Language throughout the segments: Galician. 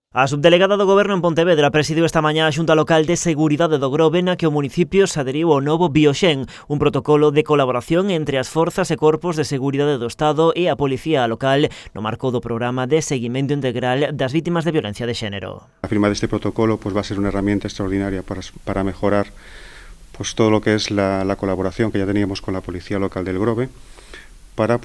A subdelegada do Goberno en Pontevedra presidiu esta mañá a Xunta Local de Seguridade do Grove, na que o municipio se adheriu ao novo Bioxen, un protocolo de colaboración entre as forzas e corpos de seguridade do Estado e a Policía Local no marco do programa de seguimento integral das vítimas de violencia de xénero. A firma deste protocolo va a ser una herramienta extraordinaria para mejorar todo lo que es la colaboración que ya teníamos con la Policía Local del Grove, para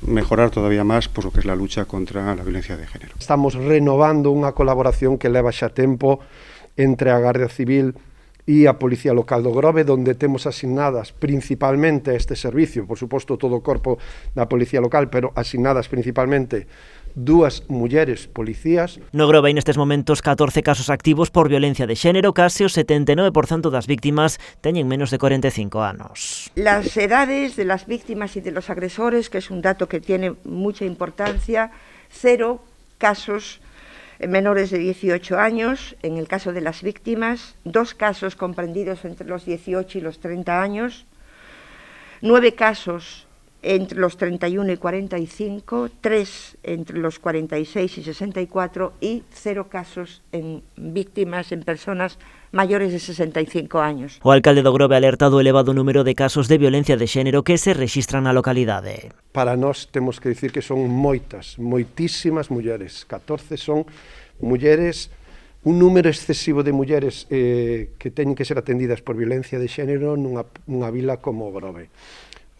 mejorar todavía más lo que es la lucha contra la violencia de género. Estamos renovando unha colaboración que leva xa tempo entre a Garda Civil e a Policía Local do Grove, donde temos asignadas principalmente este servicio, por suposto todo o corpo da Policía Local, pero asignadas principalmente dúas mulleres policías. No Grove hai nestes momentos 14 casos activos por violencia de xénero, case o 79% das víctimas teñen menos de 45 anos. Las edades de las víctimas y de los agresores, que es un dato que tiene mucha importancia, 0 casos menores de 18 años, en el caso de las víctimas, 2 casos comprendidos entre los 18 y los 30 años, 9 casos entre los 31 y 45, 3 entre los 46 y 64 y 0 casos en víctimas, en personas mayores de 65 años. O alcalde do Grove alerta do elevado número de casos de violencia de xénero que se rexistran na localidade. Para nós temos que dicir que son moitísimas mulleres, 14 son mulleres, un número excesivo de mulleres que teñen que ser atendidas por violencia de xénero nunha vila como o Grove.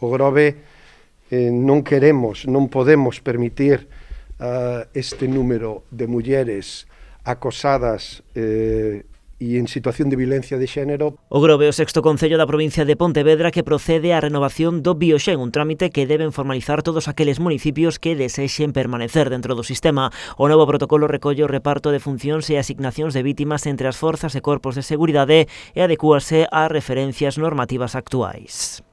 O Grove non podemos permitir este número de mulleres acosadas e en situación de violencia de xénero. O Grove é o 6º concello da provincia de Pontevedra que procede á renovación do Bioxen, un trámite que deben formalizar todos aqueles municipios que desexen permanecer dentro do sistema. O novo protocolo recolle o reparto de funcións e asignacións de vítimas entre as forzas e corpos de seguridade e adecúase ás referencias normativas actuais.